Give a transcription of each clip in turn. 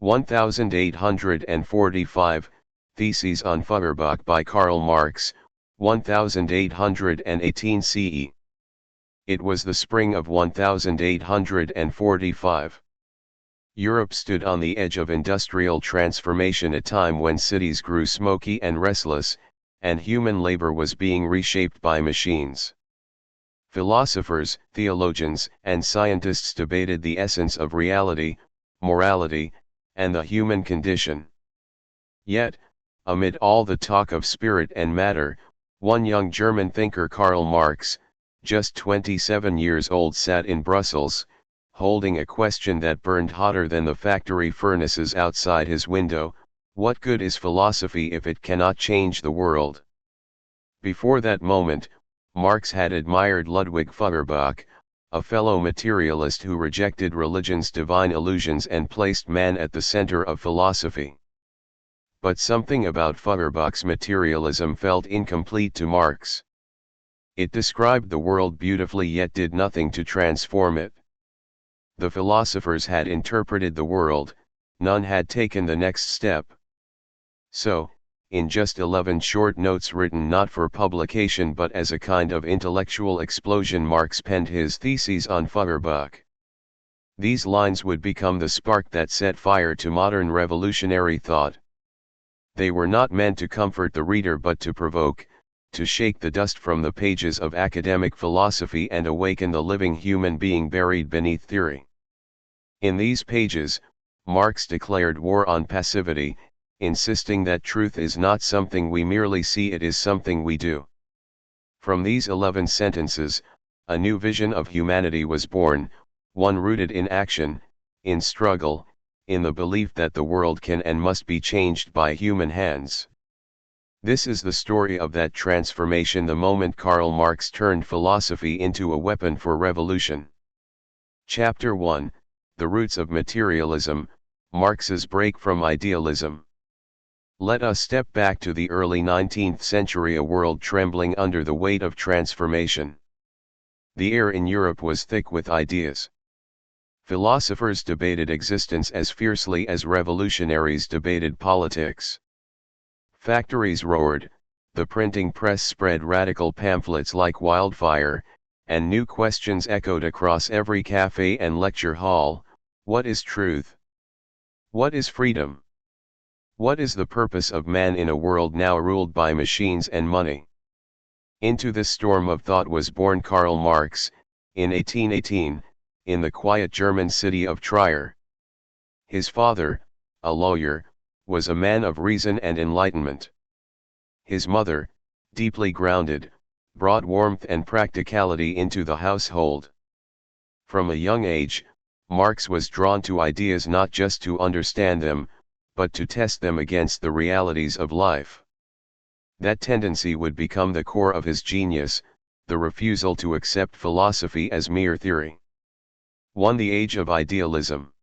1845, Theses on Feuerbach by Karl Marx, 1818 CE. It was the spring of 1845. Europe stood on the edge of industrial transformation, a time when cities grew smoky and restless, and human labor was being reshaped by machines. Philosophers, theologians, and scientists debated the essence of reality, morality, and the human condition. Yet, amid all the talk of spirit and matter, one young German thinker, Karl Marx, just 27 years old, sat in Brussels, holding a question that burned hotter than the factory furnaces outside his window: what good is philosophy if it cannot change the world? Before that moment, Marx had admired Ludwig Feuerbach, a fellow materialist who rejected religion's divine illusions and placed man at the center of philosophy. But something about Feuerbach's materialism felt incomplete to Marx. It described the world beautifully yet did nothing to transform it. The philosophers had interpreted the world, none had taken the next step. So, in just 11 short notes written not for publication but as a kind of intellectual explosion, Marx penned his Theses on Feuerbach. These lines would become the spark that set fire to modern revolutionary thought. They were not meant to comfort the reader but to provoke, to shake the dust from the pages of academic philosophy and awaken the living human being buried beneath theory. In these pages, Marx declared war on passivity, insisting that truth is not something we merely see, it is something we do. From these 11 sentences, a new vision of humanity was born, one rooted in action, in struggle, in the belief that the world can and must be changed by human hands. This is the story of that transformation, the moment Karl Marx turned philosophy into a weapon for revolution. Chapter 1: The Roots of Materialism, Marx's Break from Idealism. Let us step back to the early 19th century, a world trembling under the weight of transformation. The air in Europe was thick with ideas. Philosophers debated existence as fiercely as revolutionaries debated politics. Factories roared, the printing press spread radical pamphlets like wildfire, and new questions echoed across every cafe and lecture hall: what is truth? What is freedom? What is the purpose of man in a world now ruled by machines and money? Into this storm of thought was born Karl Marx, in 1818, in the quiet German city of Trier. His father, a lawyer, was a man of reason and enlightenment. His mother, deeply grounded, brought warmth and practicality into the household. From a young age, Marx was drawn to ideas not just to understand them, but to test them against the realities of life. That tendency would become the core of his genius, the refusal to accept philosophy as mere theory. The age of idealism.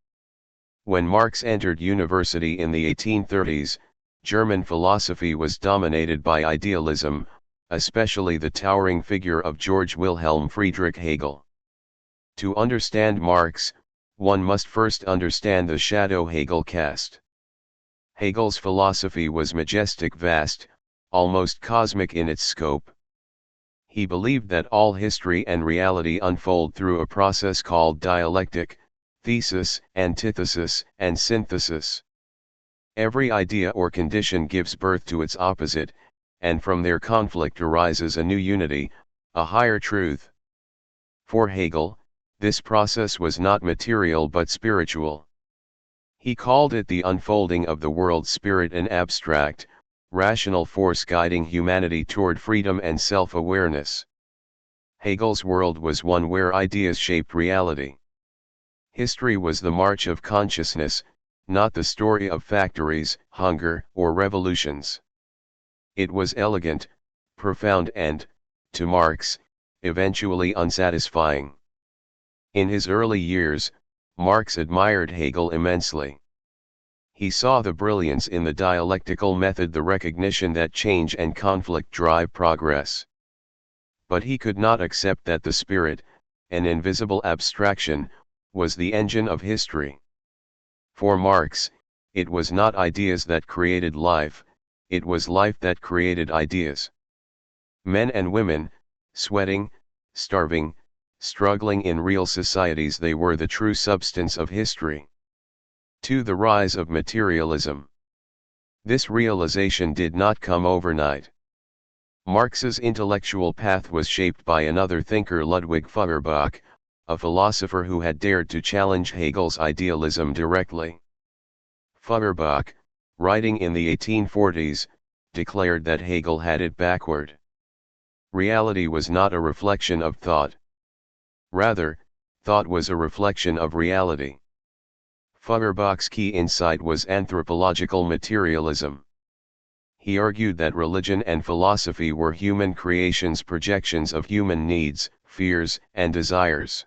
When Marx entered university in the 1830s, German philosophy was dominated by idealism, especially the towering figure of Georg Wilhelm Friedrich Hegel. To understand Marx, one must first understand the shadow Hegel cast. Hegel's philosophy was majestic, vast, almost cosmic in its scope. He believed that all history and reality unfold through a process called dialectic: thesis, antithesis, and synthesis. Every idea or condition gives birth to its opposite, and from their conflict arises a new unity, a higher truth. For Hegel, this process was not material but spiritual. He called it the unfolding of the world spirit, an abstract, rational force guiding humanity toward freedom and self-awareness. Hegel's world was one where ideas shaped reality. History was the march of consciousness, not the story of factories, hunger, or revolutions. It was elegant, profound and, to Marx, eventually unsatisfying. In his early years, Marx admired Hegel immensely. He saw the brilliance in the dialectical method, the recognition that change and conflict drive progress. But he could not accept that the spirit, an invisible abstraction, was the engine of history. For Marx, it was not ideas that created life, it was life that created ideas. Men and women, sweating, starving, struggling in real societies, they were the true substance of history. 2. The rise of materialism. This realization did not come overnight. Marx's intellectual path was shaped by another thinker, Ludwig Feuerbach, a philosopher who had dared to challenge Hegel's idealism directly. Feuerbach, writing in the 1840s, declared that Hegel had it backward. Reality was not a reflection of thought. Rather, thought was a reflection of reality. Feuerbach's key insight was anthropological materialism. He argued that religion and philosophy were human creations, projections of human needs, fears, and desires.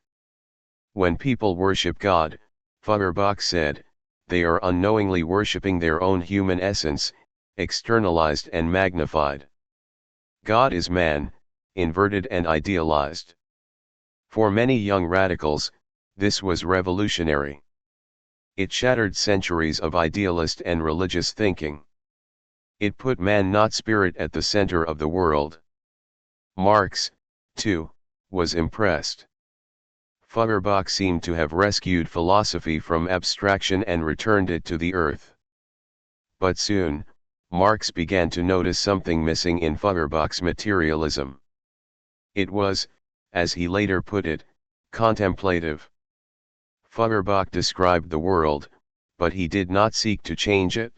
When people worship God, Feuerbach said, they are unknowingly worshipping their own human essence, externalized and magnified. God is man, inverted and idealized. For many young radicals, this was revolutionary. It shattered centuries of idealist and religious thinking. It put man, not spirit, at the center of the world. Marx, too, was impressed. Feuerbach seemed to have rescued philosophy from abstraction and returned it to the earth. But soon, Marx began to notice something missing in Feuerbach's materialism. It was, as he later put it, contemplative. Feuerbach described the world, but he did not seek to change it.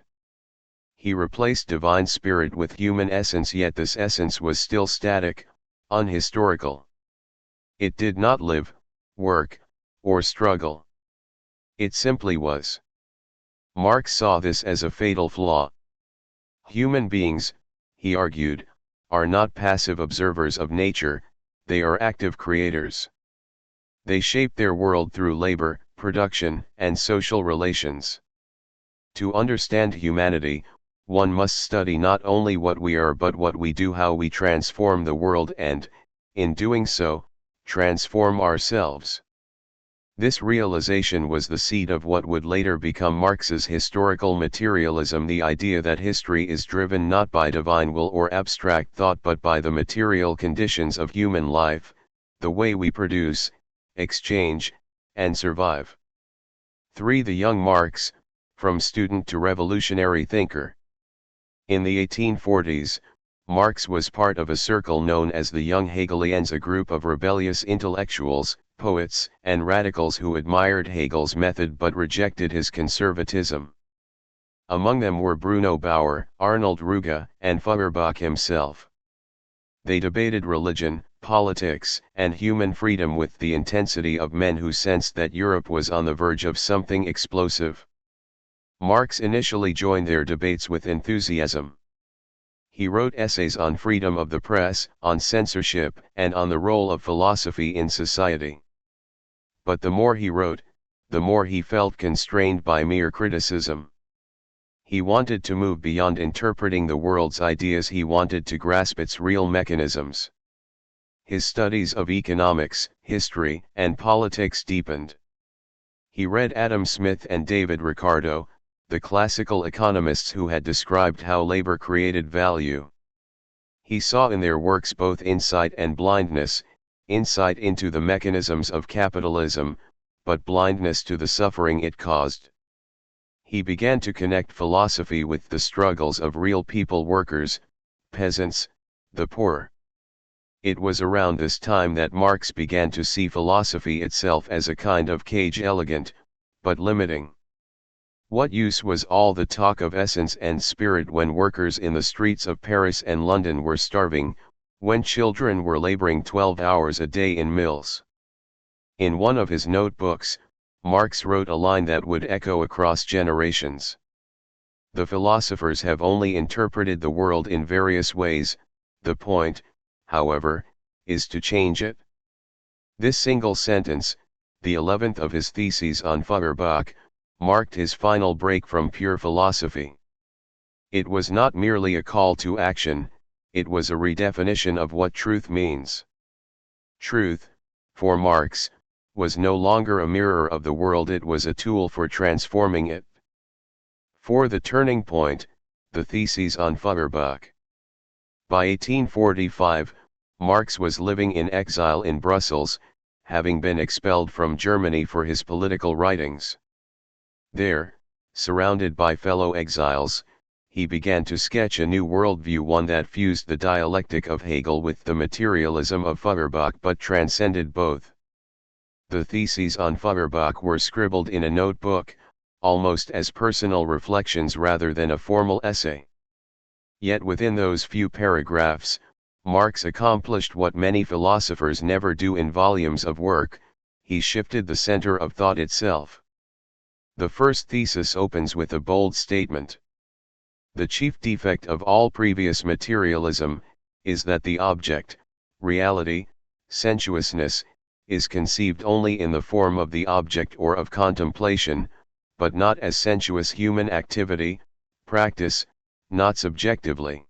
He replaced divine spirit with human essence, yet this essence was still static, unhistorical. It did not live, work, or struggle. It simply was. Marx saw this as a fatal flaw. Human beings, he argued, are not passive observers of nature, they are active creators. They shape their world through labor, production, and social relations. To understand humanity, one must study not only what we are but what we do, how we transform the world and, in doing so, transform ourselves. This realization was the seed of what would later become Marx's historical materialism, the idea that history is driven not by divine will or abstract thought but by the material conditions of human life, the way we produce, exchange, and survive. 3. The young Marx, from student to revolutionary thinker. In the 1840s, Marx was part of a circle known as the Young Hegelians, a group of rebellious intellectuals, poets, and radicals who admired Hegel's method but rejected his conservatism. Among them were Bruno Bauer, Arnold Ruge, and Feuerbach himself. They debated religion, politics, and human freedom with the intensity of men who sensed that Europe was on the verge of something explosive. Marx initially joined their debates with enthusiasm. He wrote essays on freedom of the press, on censorship, and on the role of philosophy in society. But the more he wrote, the more he felt constrained by mere criticism. He wanted to move beyond interpreting the world's ideas, he wanted to grasp its real mechanisms. His studies of economics, history, and politics deepened. He read Adam Smith and David Ricardo, the classical economists who had described how labor created value. He saw in their works both insight and blindness, insight into the mechanisms of capitalism, but blindness to the suffering it caused. He began to connect philosophy with the struggles of real people, workers, peasants, the poor. It was around this time that Marx began to see philosophy itself as a kind of cage, elegant, but limiting. What use was all the talk of essence and spirit when workers in the streets of Paris and London were starving, when children were laboring 12 hours a day in mills? In one of his notebooks, Marx wrote a line that would echo across generations. The philosophers have only interpreted the world in various ways, the point, however, is to change it. This single sentence, the 11th of his theses on Feuerbach, marked his final break from pure philosophy. It was not merely a call to action, it was a redefinition of what truth means. Truth, for Marx, was no longer a mirror of the world, it was a tool for transforming it. For the turning point, the theses on Feuerbach. By 1845, Marx was living in exile in Brussels, having been expelled from Germany for his political writings. There, surrounded by fellow exiles, he began to sketch a new worldview, one that fused the dialectic of Hegel with the materialism of Feuerbach but transcended both. The theses on Feuerbach were scribbled in a notebook, almost as personal reflections rather than a formal essay. Yet within those few paragraphs, Marx accomplished what many philosophers never do in volumes of work: he shifted the center of thought itself. The first thesis opens with a bold statement. The chief defect of all previous materialism is that the object, reality, sensuousness, is conceived only in the form of the object or of contemplation, but not as sensuous human activity, practice, not subjectively.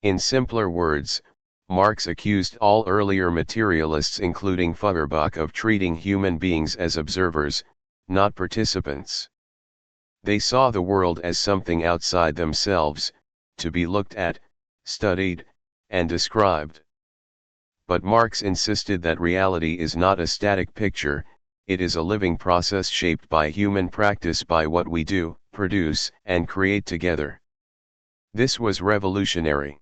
In simpler words, Marx accused all earlier materialists including Feuerbach of treating human beings as observers, not participants. They saw the world as something outside themselves, to be looked at, studied, and described. But Marx insisted that reality is not a static picture, it is a living process shaped by human practice, by what we do, produce, and create together. This was revolutionary.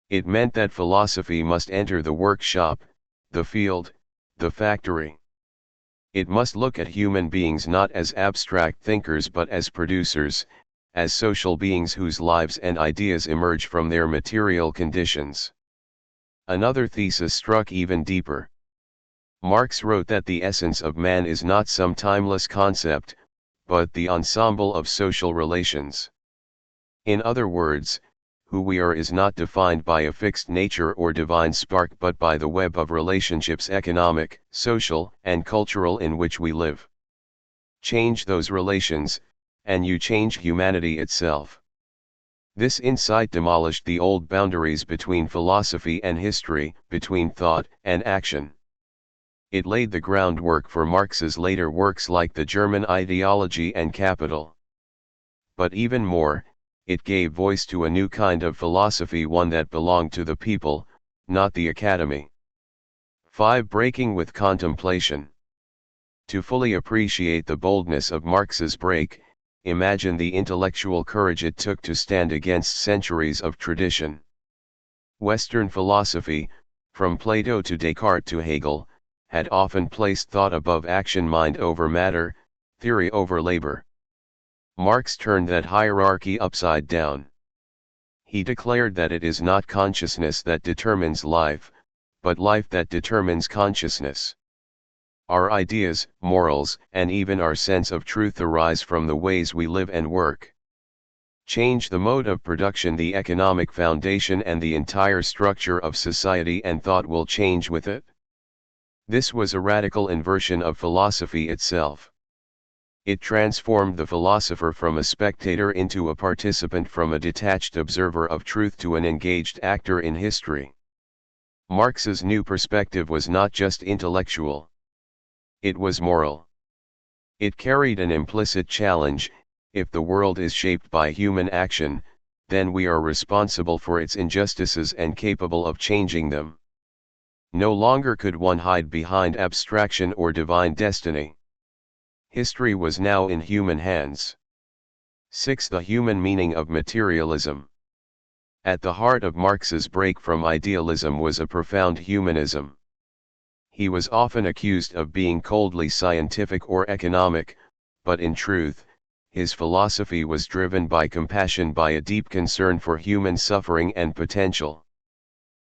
It meant that philosophy must enter the workshop, the field, the factory. It must look at human beings not as abstract thinkers but as producers, as social beings whose lives and ideas emerge from their material conditions. Another thesis struck even deeper. Marx wrote that the essence of man is not some timeless concept, but the ensemble of social relations. In other words, who we are is not defined by a fixed nature or divine spark but by the web of relationships, economic, social, and cultural, in which we live. Change those relations, and you change humanity itself. This insight demolished the old boundaries between philosophy and history, between thought and action. It laid the groundwork for Marx's later works like the German Ideology and Capital. But even more, it gave voice to a new kind of philosophy, one that belonged to the people, not the academy. 5. Breaking with contemplation. To fully appreciate the boldness of Marx's break, imagine the intellectual courage it took to stand against centuries of tradition. Western philosophy, from Plato to Descartes to Hegel, had often placed thought above action, mind over matter, theory over labor. Marx turned that hierarchy upside down. He declared that it is not consciousness that determines life, but life that determines consciousness. Our ideas, morals, and even our sense of truth arise from the ways we live and work. Change the mode of production, the economic foundation, and the entire structure of society, and thought will change with it. This was a radical inversion of philosophy itself. It transformed the philosopher from a spectator into a participant, from a detached observer of truth to an engaged actor in history. Marx's new perspective was not just intellectual. It was moral. It carried an implicit challenge: if the world is shaped by human action, then we are responsible for its injustices and capable of changing them. No longer could one hide behind abstraction or divine destiny. History was now in human hands. 6. The human meaning of materialism. At the heart of Marx's break from idealism was a profound humanism. He was often accused of being coldly scientific or economic, but in truth, his philosophy was driven by compassion, by a deep concern for human suffering and potential.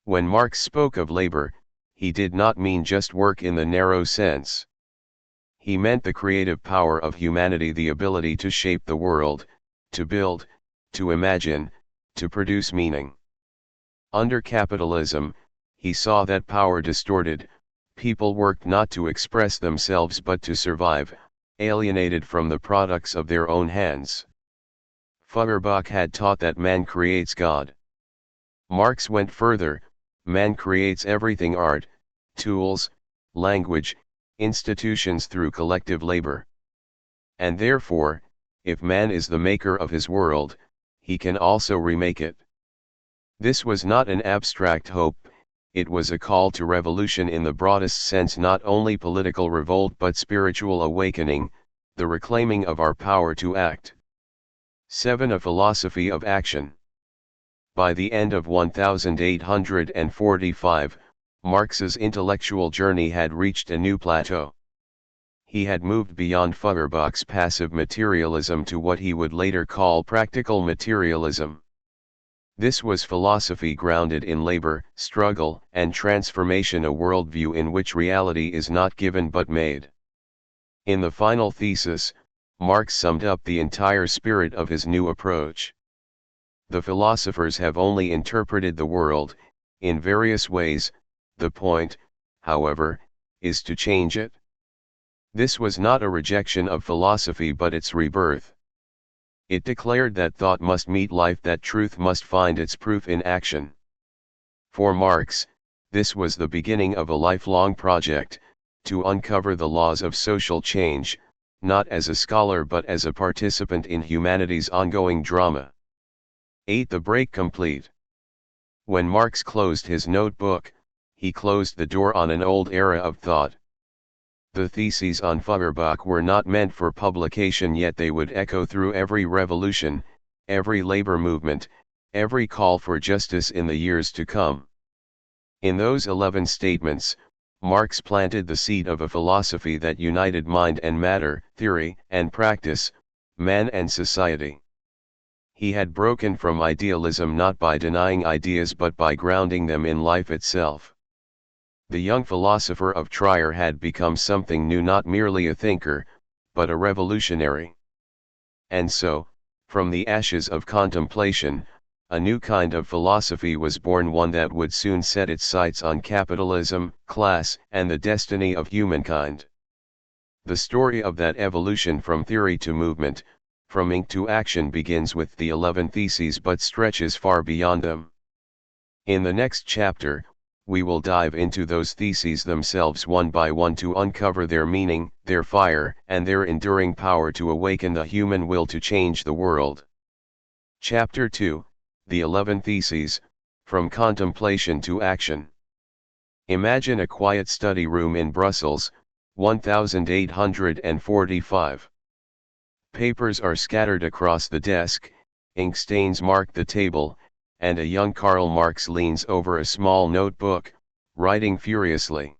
When Marx spoke of labor, he did not mean just work in the narrow sense. He meant the creative power of humanity, the ability to shape the world, to build, to imagine, to produce meaning. Under capitalism, he saw that power distorted. People worked not to express themselves but to survive, alienated from the products of their own hands. Feuerbach had taught that man creates God. Marx went further: man creates everything: art, tools, language, institutions, through collective labor. And therefore, if man is the maker of his world, he can also remake it. This was not an abstract hope, it was a call to revolution in the broadest sense, not only political revolt but spiritual awakening, the reclaiming of our power to act. 7. A philosophy of action. By the end of 1845, Marx's intellectual journey had reached a new plateau. He had moved beyond Feuerbach's passive materialism to what he would later call practical materialism. This was philosophy grounded in labor, struggle, and transformation, a worldview in which reality is not given but made. In the final thesis, Marx summed up the entire spirit of his new approach. The philosophers have only interpreted the world, in various ways, the point, however, is to change it. This was not a rejection of philosophy but its rebirth. It declared that thought must meet life, that truth must find its proof in action. For Marx, this was the beginning of a lifelong project, to uncover the laws of social change, not as a scholar but as a participant in humanity's ongoing drama. 8. The break complete. When Marx closed his notebook, he closed the door on an old era of thought. The theses on Feuerbach were not meant for publication, yet they would echo through every revolution, every labor movement, every call for justice in the years to come. In those 11 statements, Marx planted the seed of a philosophy that united mind and matter, theory and practice, man and society. He had broken from idealism not by denying ideas but by grounding them in life itself. The young philosopher of Trier had become something new, not merely a thinker, but a revolutionary. And so, from the ashes of contemplation, a new kind of philosophy was born, one that would soon set its sights on capitalism, class, and the destiny of humankind. The story of that evolution from theory to movement, from ink to action, begins with the 11 theses but stretches far beyond them. In the next chapter, we will dive into those theses themselves one by one to uncover their meaning, their fire, and their enduring power to awaken the human will to change the world. Chapter 2, The 11 Theses, From Contemplation to Action. Imagine a quiet study room in Brussels, 1845. Papers are scattered across the desk, ink stains mark the table, and a young Karl Marx leans over a small notebook, writing furiously.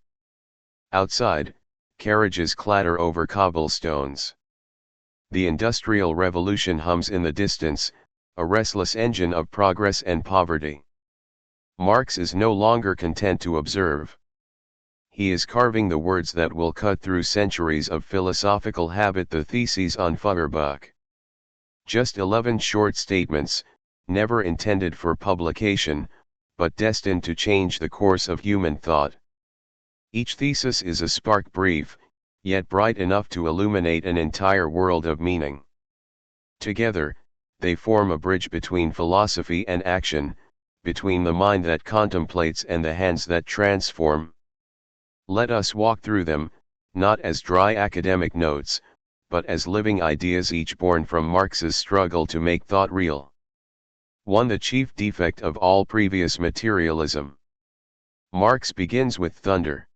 Outside, carriages clatter over cobblestones. The Industrial Revolution hums in the distance, a restless engine of progress and poverty. Marx is no longer content to observe. He is carving the words that will cut through centuries of philosophical habit, the theses on Feuerbach. Just 11 short statements, never intended for publication, but destined to change the course of human thought. Each thesis is a spark, brief, yet bright enough to illuminate an entire world of meaning. Together, they form a bridge between philosophy and action, between the mind that contemplates and the hands that transform. Let us walk through them, not as dry academic notes, but as living ideas, each born from Marx's struggle to make thought real. 1. The chief defect of all previous materialism. Marx begins with thunder.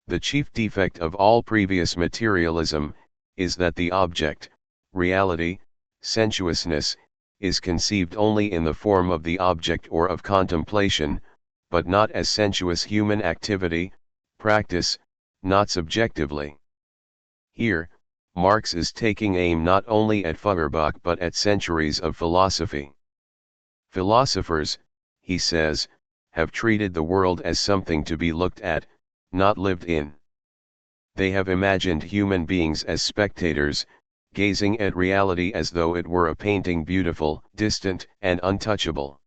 The chief defect of all previous materialism is that the object, reality, sensuousness, is conceived only in the form of the object or of contemplation, but not as sensuous human activity, practice, not subjectively. Here, Marx is taking aim not only at Feuerbach but at centuries of philosophy. Philosophers, he says, have treated the world as something to be looked at, not lived in. They have imagined human beings as spectators, gazing at reality as though it were a painting, beautiful, distant, and untouchable.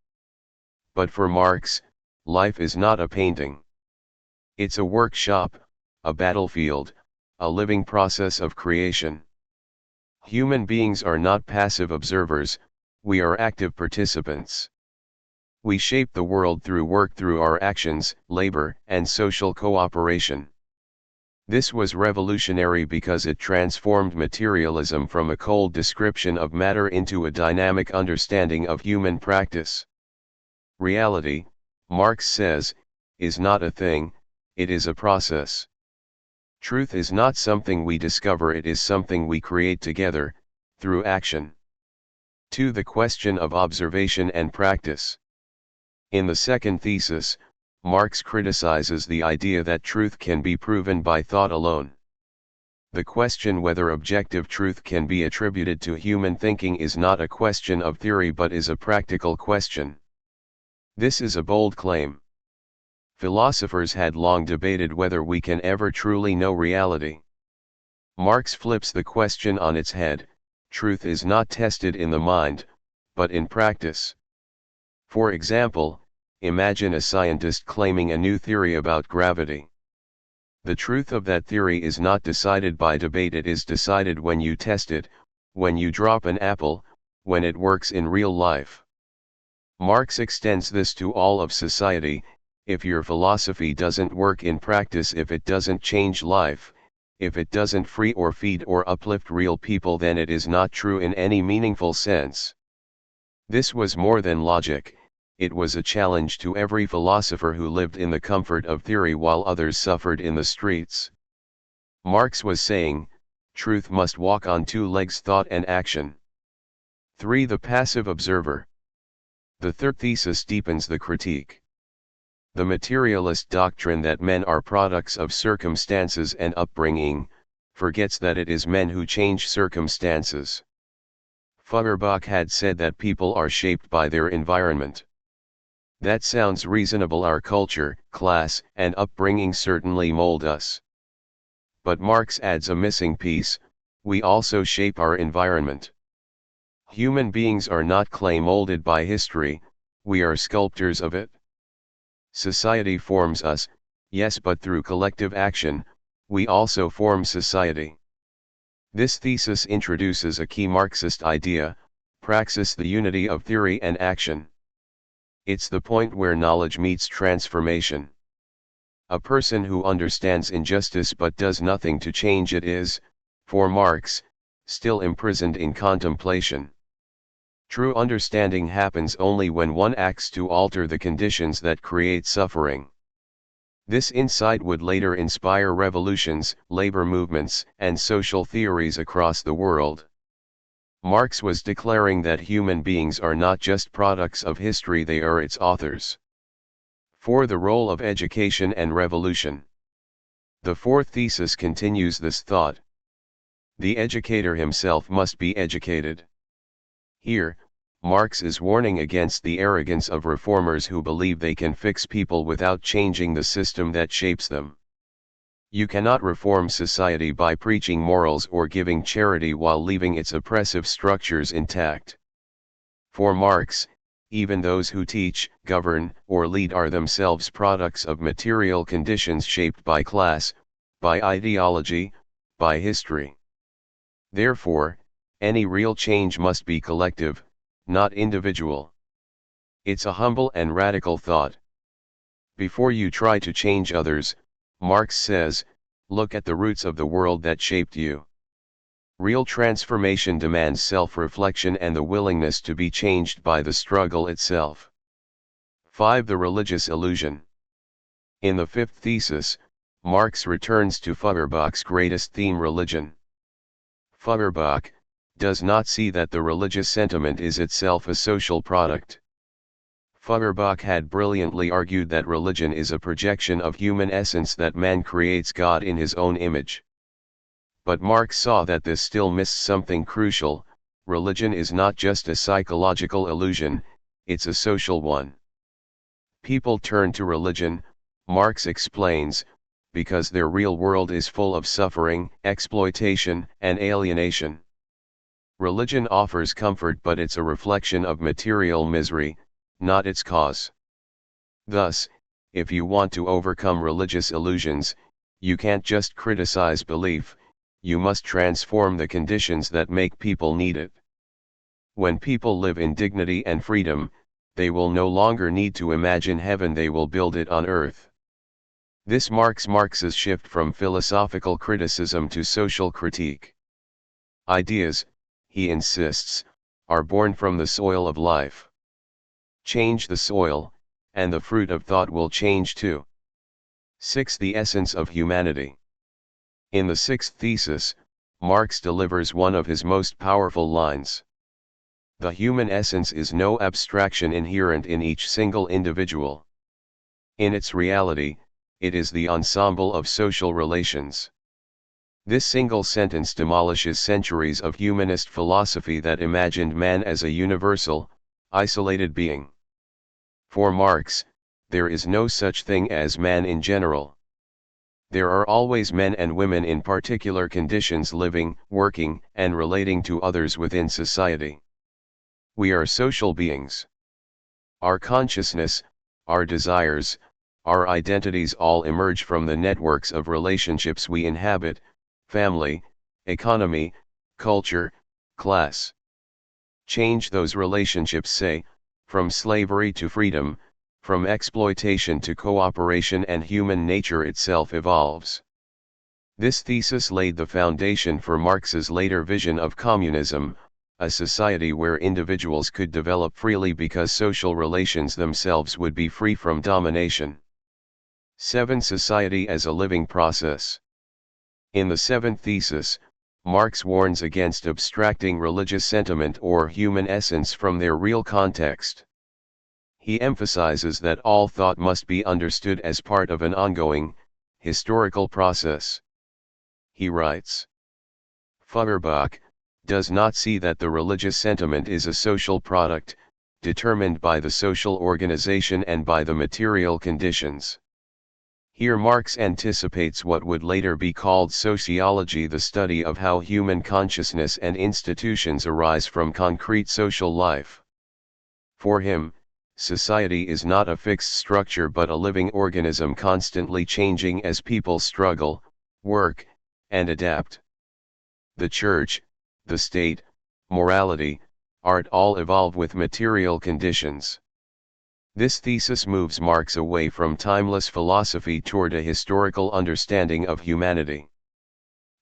But for Marx, life is not a painting. It's a workshop, a battlefield, a living process of creation. Human beings are not passive observers, we are active participants. We shape the world through work, through our actions, labor, and social cooperation. This was revolutionary because it transformed materialism from a cold description of matter into a dynamic understanding of human practice. Reality, Marx says, is not a thing, it is a process. Truth is not something we discover, it is something we create together, through action. To the question of observation and practice. In the second thesis, Marx criticizes the idea that truth can be proven by thought alone. The question whether objective truth can be attributed to human thinking is not a question of theory but is a practical question. This is a bold claim. Philosophers had long debated whether we can ever truly know reality. Marx flips the question on its head: truth is not tested in the mind, but in practice. For example, imagine a scientist claiming a new theory about gravity. The truth of that theory is not decided by debate, it is decided when you test it, when you drop an apple, when it works in real life. Marx extends this to all of society: if your philosophy doesn't work in practice, if it doesn't change life, if it doesn't free or feed or uplift real people, then it is not true in any meaningful sense. This was more than logic, it was a challenge to every philosopher who lived in the comfort of theory while others suffered in the streets. Marx was saying, truth must walk on two legs: thought and action. 3. The passive observer. The third thesis deepens the critique. The materialist doctrine that men are products of circumstances and upbringing forgets that it is men who change circumstances. Feuerbach had said that people are shaped by their environment. That sounds reasonable. Our culture, class, and upbringing certainly mold us. But Marx adds a missing piece: we also shape our environment. Human beings are not clay molded by history, we are sculptors of it. Society forms us, yes, but through collective action, we also form society. This thesis introduces a key Marxist idea: praxis, the unity of theory and action. It's the point where knowledge meets transformation. A person who understands injustice but does nothing to change it is, for Marx, still imprisoned in contemplation. True understanding happens only when one acts to alter the conditions that create suffering. This insight would later inspire revolutions, labor movements, and social theories across the world. Marx was declaring that human beings are not just products of history, they are its authors. 4. The role of education and revolution. The fourth thesis continues this thought. The educator himself must be educated. Here, Marx is warning against the arrogance of reformers who believe they can fix people without changing the system that shapes them. You cannot reform society by preaching morals or giving charity while leaving its oppressive structures intact. For Marx, even those who teach, govern, or lead are themselves products of material conditions shaped by class, by ideology, by history. Therefore, any real change must be collective, not individual. It's a humble and radical thought. Before you try to change others, Marx says, look at the roots of the world that shaped you. Real transformation demands self-reflection and the willingness to be changed by the struggle itself. 5. The religious illusion. In the fifth thesis, Marx returns to Feuerbach's greatest theme: religion. Feuerbach does not see that the religious sentiment is itself a social product. Feuerbach had brilliantly argued that religion is a projection of human essence, that man creates God in his own image. But Marx saw that this still missed something crucial: religion is not just a psychological illusion, it's a social one. People turn to religion, Marx explains, because their real world is full of suffering, exploitation, and alienation. Religion offers comfort, but it's a reflection of material misery, not its cause. Thus, if you want to overcome religious illusions, you can't just criticize belief, you must transform the conditions that make people need it. When people live in dignity and freedom, they will no longer need to imagine heaven, they will build it on earth. This marks Marx's shift from philosophical criticism to social critique. Ideas, he insists, are born from the soil of life. Change the soil, and the fruit of thought will change too. 6. The essence of humanity. In the sixth thesis, Marx delivers one of his most powerful lines. The human essence is no abstraction inherent in each single individual. In its reality, it is the ensemble of social relations. This single sentence demolishes centuries of humanist philosophy that imagined man as a universal, isolated being. For Marx, there is no such thing as man in general. There are always men and women in particular conditions living, working, and relating to others within society. We are social beings. Our consciousness, our desires, our identities all emerge from the networks of relationships we inhabit: family, economy, culture, class. Change those relationships, say, from slavery to freedom, from exploitation to cooperation, and human nature itself evolves. This thesis laid the foundation for Marx's later vision of communism, a society where individuals could develop freely because social relations themselves would be free from domination. 7. Society as a living process. In the seventh thesis, Marx warns against abstracting religious sentiment or human essence from their real context. He emphasizes that all thought must be understood as part of an ongoing, historical process. He writes, Feuerbach does not see that the religious sentiment is a social product, determined by the social organization and by the material conditions. Here Marx anticipates what would later be called sociology, the study of how human consciousness and institutions arise from concrete social life. For him, society is not a fixed structure but a living organism constantly changing as people struggle, work, and adapt. The church, the state, morality, art all evolve with material conditions. This thesis moves Marx away from timeless philosophy toward a historical understanding of humanity.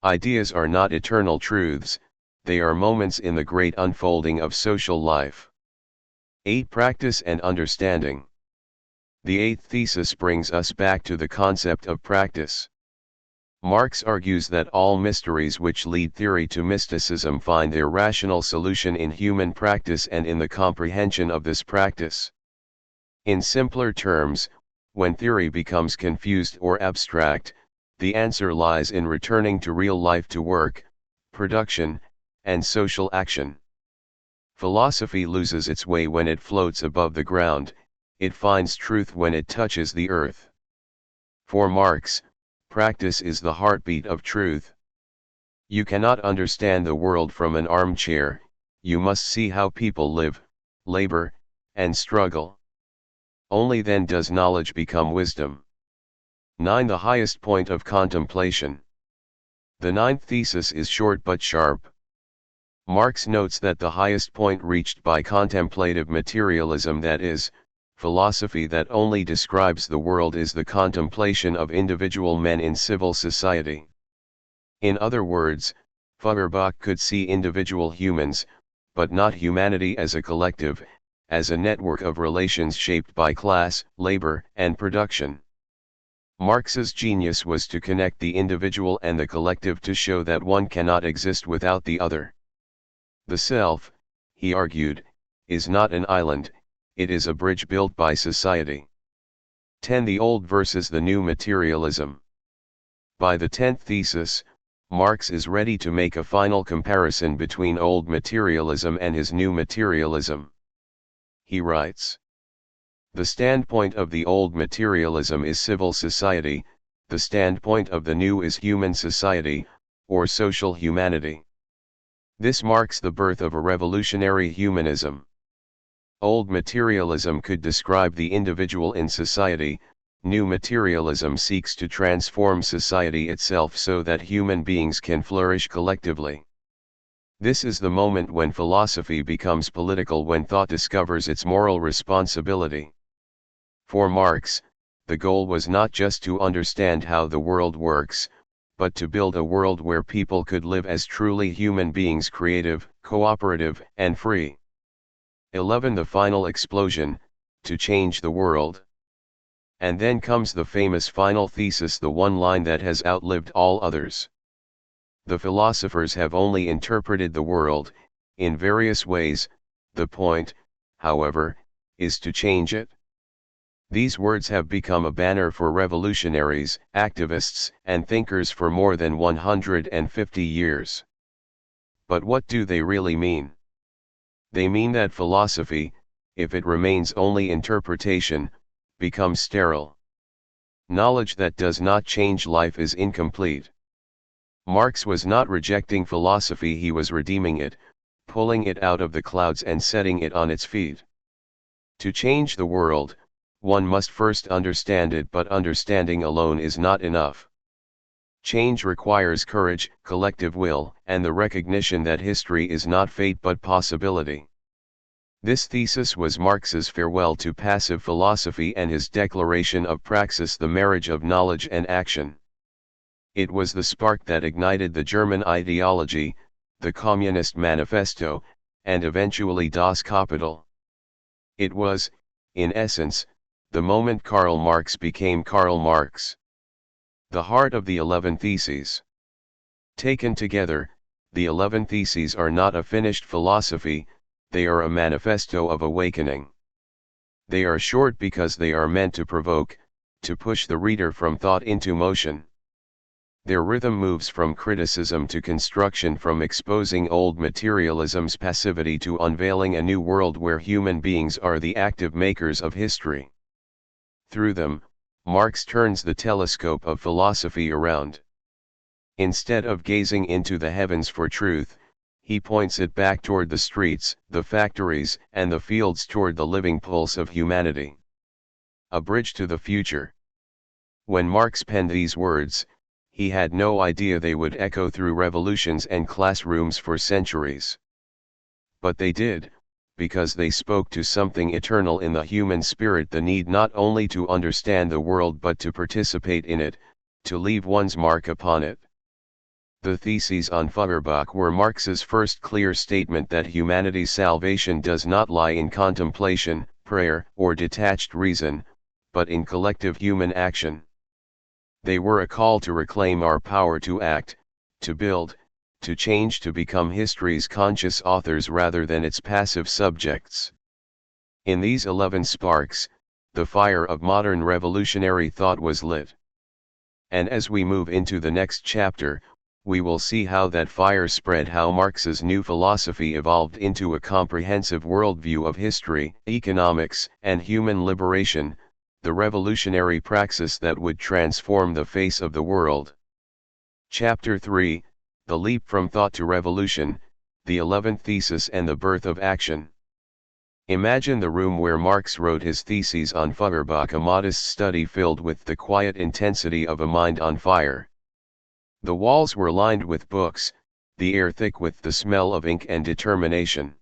Ideas are not eternal truths, they are moments in the great unfolding of social life. 8. Practice and understanding. The eighth thesis brings us back to the concept of practice. Marx argues that all mysteries which lead theory to mysticism find their rational solution in human practice and in the comprehension of this practice. In simpler terms, when theory becomes confused or abstract, the answer lies in returning to real life, to work, production, and social action. Philosophy loses its way when it floats above the ground, it finds truth when it touches the earth. For Marx, practice is the heartbeat of truth. You cannot understand the world from an armchair, you must see how people live, labor, and struggle. Only then does knowledge become wisdom. 9. The highest point of contemplation. The ninth thesis is short but sharp. Marx notes that the highest point reached by contemplative materialism, that is, philosophy that only describes the world, is the contemplation of individual men in civil society. In other words, Feuerbach could see individual humans, but not humanity as a collective, as a network of relations shaped by class, labor, and production. Marx's genius was to connect the individual and the collective to show that one cannot exist without the other. The self, he argued, is not an island, it is a bridge built by society. 10. The old versus the new materialism. By the 10th thesis, Marx is ready to make a final comparison between old materialism and his new materialism. He writes, the standpoint of the old materialism is civil society, the standpoint of the new is human society, or social humanity. This marks the birth of a revolutionary humanism. Old materialism could describe the individual in society, new materialism seeks to transform society itself so that human beings can flourish collectively. This is the moment when philosophy becomes political, when thought discovers its moral responsibility. For Marx, the goal was not just to understand how the world works, but to build a world where people could live as truly human beings, creative, cooperative, and free. 11. The final explosion, to change the world. And then comes the famous final thesis, the one line that has outlived all others. The philosophers have only interpreted the world, in various ways, the point, however, is to change it. These words have become a banner for revolutionaries, activists, and thinkers for more than 150 years. But what do they really mean? They mean that philosophy, if it remains only interpretation, becomes sterile. Knowledge that does not change life is incomplete. Marx was not rejecting philosophy, he was redeeming it, pulling it out of the clouds and setting it on its feet. To change the world, one must first understand it, but understanding alone is not enough. Change requires courage, collective will, and the recognition that history is not fate but possibility. This thesis was Marx's farewell to passive philosophy and his declaration of Praxis, the marriage of knowledge and action. It was the spark that ignited the German ideology, the Communist Manifesto, and eventually Das Kapital. It was, in essence, the moment Karl Marx became Karl Marx. The heart of the 11 Theses. Taken together, the 11 Theses are not a finished philosophy, they are a manifesto of awakening. They are short because they are meant to provoke, to push the reader from thought into motion. Their rhythm moves from criticism to construction, from exposing old materialism's passivity to unveiling a new world where human beings are the active makers of history. Through them, Marx turns the telescope of philosophy around. Instead of gazing into the heavens for truth, he points it back toward the streets, the factories, and the fields, toward the living pulse of humanity. A bridge to the future. When Marx penned these words, he had no idea they would echo through revolutions and classrooms for centuries. But they did, because they spoke to something eternal in the human spirit, the need not only to understand the world but to participate in it, to leave one's mark upon it. The Theses on Feuerbach were Marx's first clear statement that humanity's salvation does not lie in contemplation, prayer, or detached reason, but in collective human action. They were a call to reclaim our power to act, to build, to change, to become history's conscious authors rather than its passive subjects. In these 11 sparks, the fire of modern revolutionary thought was lit. And as we move into the next chapter, we will see how that fire spread, how Marx's new philosophy evolved into a comprehensive worldview of history, economics, and human liberation, the revolutionary praxis that would transform the face of the world. Chapter 3, The Leap from Thought to Revolution, the 11th Thesis and the Birth of Action. Imagine the room where Marx wrote his theses on Feuerbach, a modest study filled with the quiet intensity of a mind on fire. The walls were lined with books, the air thick with the smell of ink and determination.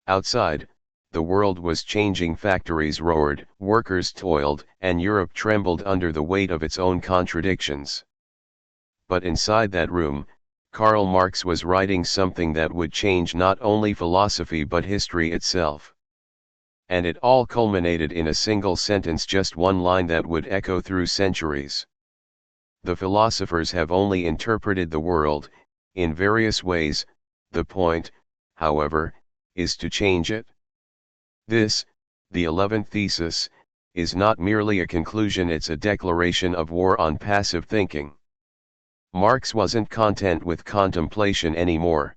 Outside, the world was changing, factories roared, workers toiled, and Europe trembled under the weight of its own contradictions. But inside that room, Karl Marx was writing something that would change not only philosophy but history itself. And it all culminated in a single sentence, just one line that would echo through centuries. The philosophers have only interpreted the world, in various ways, the point, however, is to change it. This, the 11th thesis, is not merely a conclusion, it's a declaration of war on passive thinking. Marx wasn't content with contemplation anymore.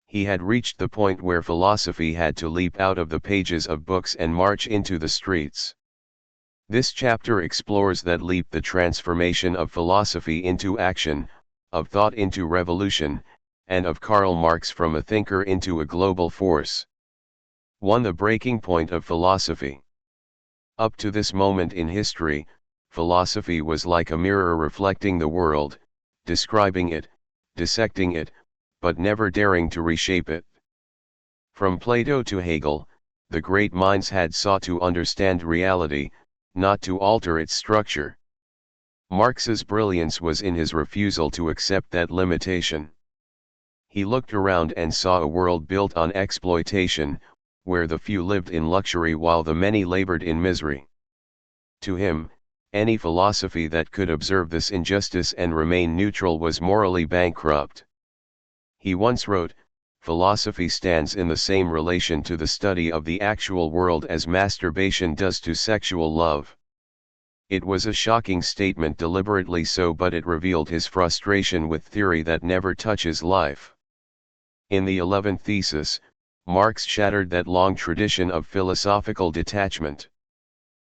He had reached the point where philosophy had to leap out of the pages of books and march into the streets. This chapter explores that leap, the transformation of philosophy into action, of thought into revolution, and of Karl Marx from a thinker into a global force. 1. The breaking point of philosophy. Up to this moment in history, philosophy was like a mirror reflecting the world, describing it, dissecting it, but never daring to reshape it. From Plato to Hegel, the great minds had sought to understand reality, not to alter its structure. Marx's brilliance was in his refusal to accept that limitation. He looked around and saw a world built on exploitation, where the few lived in luxury while the many labored in misery. To him, any philosophy that could observe this injustice and remain neutral was morally bankrupt. He once wrote, "Philosophy stands in the same relation to the study of the actual world as masturbation does to sexual love." It was a shocking statement, deliberately so, but it revealed his frustration with theory that never touches life. In the 11th thesis, Marx shattered that long tradition of philosophical detachment.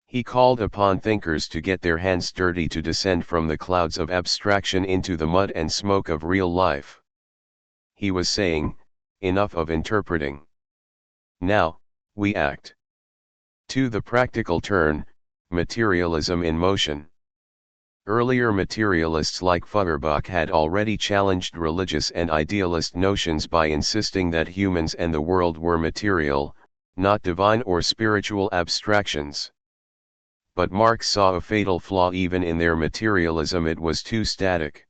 He called upon thinkers to get their hands dirty, to descend from the clouds of abstraction into the mud and smoke of real life. He was saying, enough of interpreting. Now, we act. To the practical turn, materialism in motion. Earlier materialists like Feuerbach had already challenged religious and idealist notions by insisting that humans and the world were material, not divine or spiritual abstractions. But Marx saw a fatal flaw even in their materialism: it was too static.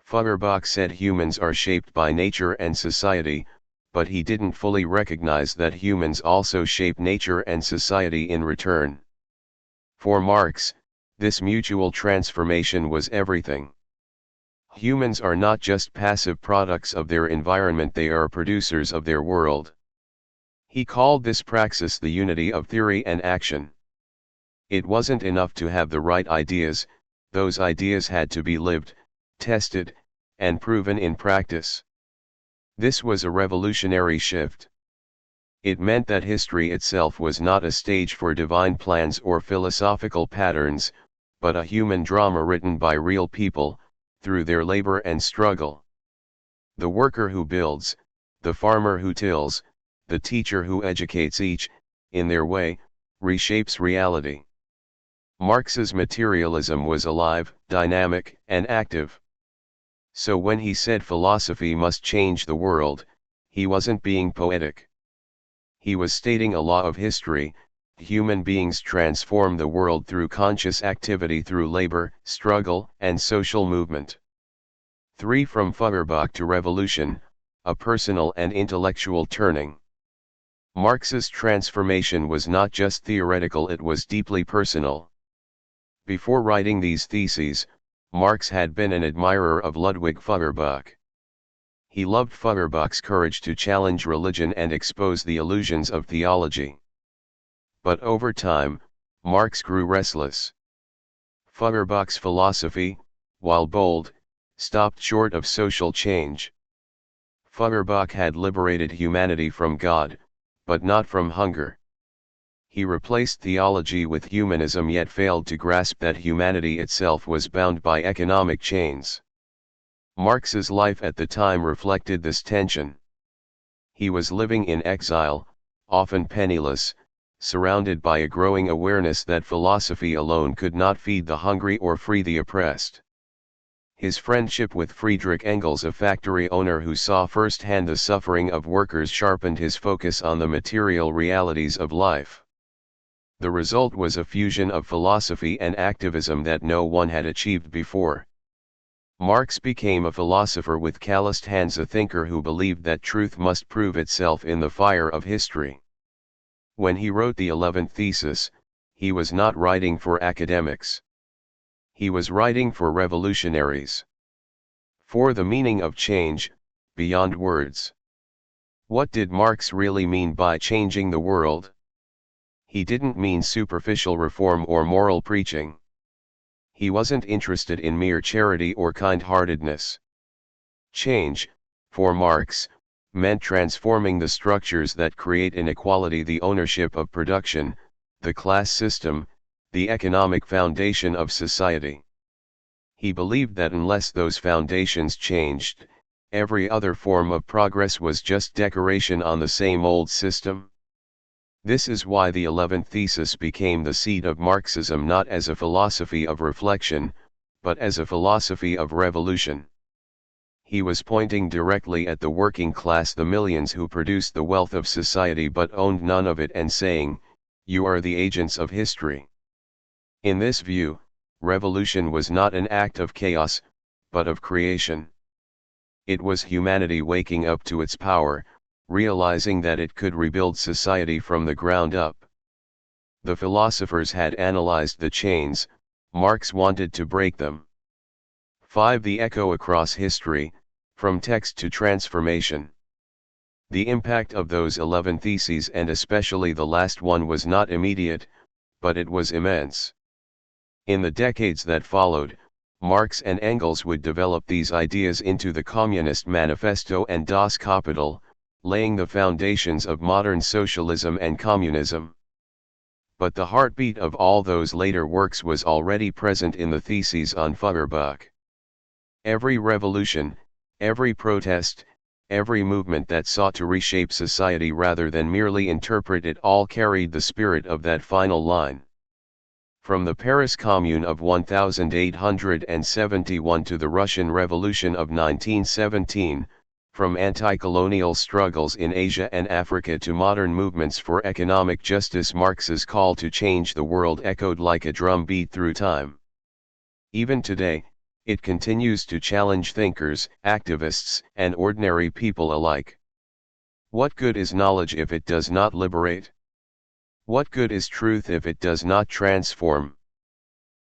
Feuerbach said humans are shaped by nature and society, but he didn't fully recognize that humans also shape nature and society in return. For Marx, this mutual transformation was everything. Humans are not just passive products of their environment, they are producers of their world. He called this praxis the unity of theory and action. It wasn't enough to have the right ideas, those ideas had to be lived, tested, and proven in practice. This was a revolutionary shift. It meant that history itself was not a stage for divine plans or philosophical patterns, but a human drama written by real people, through their labor and struggle. The worker who builds, the farmer who tills, the teacher who educates, each, in their way, reshapes reality. Marx's materialism was alive, dynamic, and active. So when he said philosophy must change the world, he wasn't being poetic. He was stating a law of history: human beings transform the world through conscious activity, through labor, struggle, and social movement. 3. From Feuerbach to revolution, a personal and intellectual turning. Marx's transformation was not just theoretical, it was deeply personal. Before writing these theses, Marx had been an admirer of Ludwig Feuerbach. He loved Feuerbach's courage to challenge religion and expose the illusions of theology. But over time, Marx grew restless. Feuerbach's philosophy, while bold, stopped short of social change. Feuerbach had liberated humanity from God, but not from hunger. He replaced theology with humanism, yet failed to grasp that humanity itself was bound by economic chains. Marx's life at the time reflected this tension. He was living in exile, often penniless, surrounded by a growing awareness that philosophy alone could not feed the hungry or free the oppressed. His friendship with Friedrich Engels, a factory owner who saw firsthand the suffering of workers, sharpened his focus on the material realities of life. The result was a fusion of philosophy and activism that no one had achieved before. Marx became a philosopher with calloused hands, a thinker who believed that truth must prove itself in the fire of history. When he wrote the 11th thesis, he was not writing for academics. He was writing for revolutionaries. For the meaning of change, beyond words. What did Marx really mean by changing the world? He didn't mean superficial reform or moral preaching. He wasn't interested in mere charity or kind-heartedness. Change, for Marx, meant transforming the structures that create inequality, the ownership of production, the class system, the economic foundation of society. He believed that unless those foundations changed, every other form of progress was just decoration on the same old system. This is why the 11th thesis became the seed of Marxism, not as a philosophy of reflection, but as a philosophy of revolution. He was pointing directly at the working class, the millions who produced the wealth of society but owned none of it, and saying, "You are the agents of history. In this view, revolution was not an act of chaos, but of creation. It was humanity waking up to its power, realizing that it could rebuild society from the ground up. The philosophers had analyzed the chains, Marx wanted to break them. 5. The echo across history, from text to transformation. The impact of those 11 theses, and especially the last one, was not immediate, but it was immense. In the decades that followed, Marx and Engels would develop these ideas into the Communist Manifesto and Das Kapital, laying the foundations of modern socialism and communism. But the heartbeat of all those later works was already present in the theses on Feuerbach. Every revolution, every protest, every movement that sought to reshape society rather than merely interpret it all carried the spirit of that final line. From the Paris Commune of 1871 to the Russian Revolution of 1917, from anti-colonial struggles in Asia and Africa to modern movements for economic justice, Marx's call to change the world echoed like a drum beat through time. Even today, it continues to challenge thinkers, activists, and ordinary people alike. What good is knowledge if it does not liberate? What good is truth if it does not transform?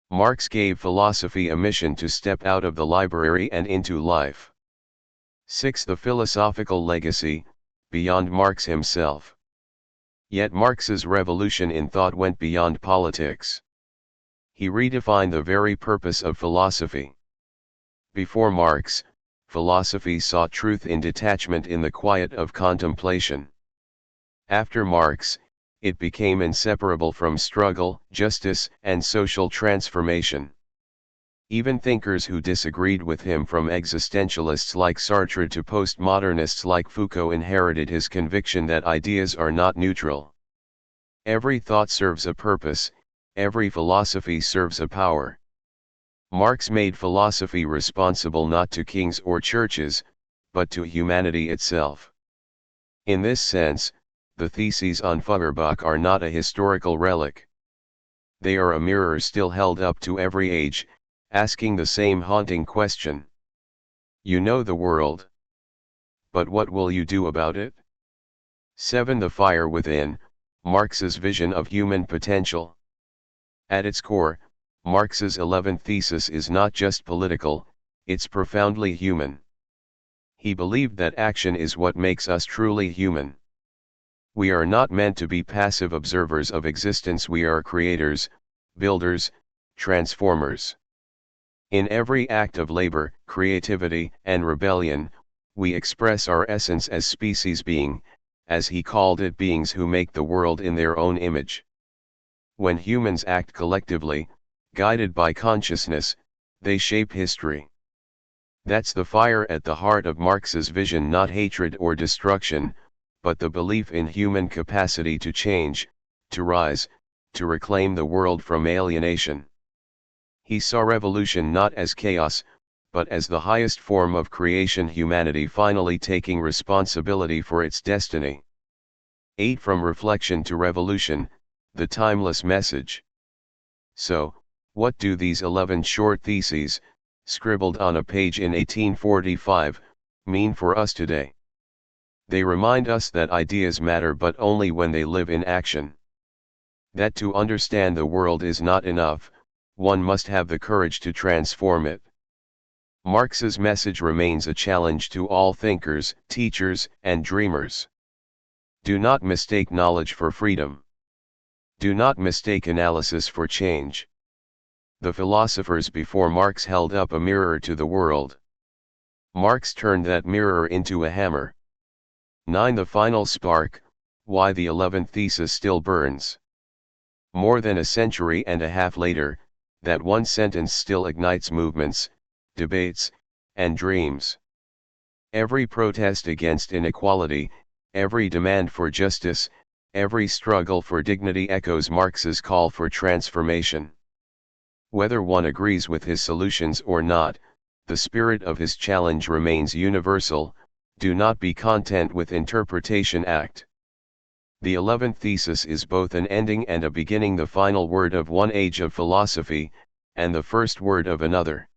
Marx gave philosophy a mission to step out of the library and into life. 6. The philosophical legacy, beyond Marx himself. Yet Marx's revolution in thought went beyond politics. He redefined the very purpose of philosophy. Before Marx, philosophy sought truth in detachment in the quiet of contemplation. After Marx, it became inseparable from struggle, justice, and social transformation. Even thinkers who disagreed with him, from existentialists like Sartre to postmodernists like Foucault, inherited his conviction that ideas are not neutral. Every thought serves a purpose, every philosophy serves a power. Marx made philosophy responsible not to kings or churches, but to humanity itself. In this sense, the theses on Feuerbach are not a historical relic. They are a mirror still held up to every age, asking the same haunting question. You know the world. But what will you do about it? 7. The fire within, Marx's vision of human potential. At its core, Marx's 11th thesis is not just political, it's profoundly human. He believed that action is what makes us truly human. We are not meant to be passive observers of existence, we are creators, builders, transformers. In every act of labor, creativity, and rebellion, we express our essence as species being, as he called it, beings who make the world in their own image. When humans act collectively, guided by consciousness, they shape history. That's the fire at the heart of Marx's vision, not hatred or destruction, but the belief in human capacity to change, to rise, to reclaim the world from alienation. He saw revolution not as chaos, but as the highest form of creation, humanity finally taking responsibility for its destiny. 8. From reflection to revolution, the timeless message. So, what do these 11 short theses, scribbled on a page in 1845, mean for us today? They remind us that ideas matter, but only when they live in action. That to understand the world is not enough, one must have the courage to transform it. Marx's message remains a challenge to all thinkers, teachers, and dreamers. Do not mistake knowledge for freedom. Do not mistake analysis for change. The philosophers before Marx held up a mirror to the world. Marx turned that mirror into a hammer. 9. The final spark, why the 11th thesis still burns. More than a century and a half later, that one sentence still ignites movements, debates, and dreams. Every protest against inequality, every demand for justice, every struggle for dignity echoes Marx's call for transformation. Whether one agrees with his solutions or not, the spirit of his challenge remains universal: do not be content with interpretation, act. The 11th thesis is both an ending and a beginning, the final word of one age of philosophy, and the first word of another.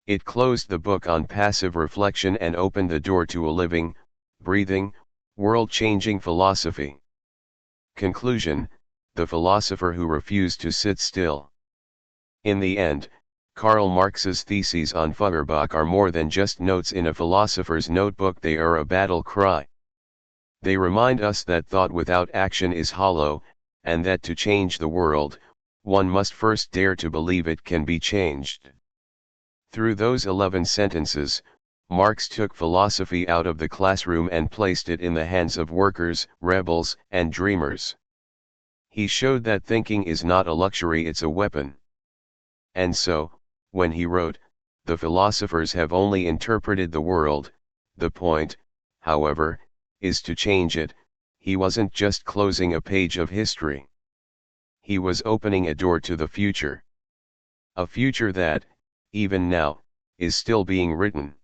It closed the book on passive reflection and opened the door to a living, breathing, world-changing philosophy. Conclusion: the philosopher who refused to sit still. In the end, Karl Marx's theses on Feuerbach are more than just notes in a philosopher's notebook, they are a battle cry. They remind us that thought without action is hollow, and that to change the world, one must first dare to believe it can be changed. Through those 11 sentences, Marx took philosophy out of the classroom and placed it in the hands of workers, rebels, and dreamers. He showed that thinking is not a luxury, it's a weapon. And so, when he wrote, "The philosophers have only interpreted the world," the point, however, is to change it. He wasn't just closing a page of history. He was opening a door to the future. A future that, even now, is still being written.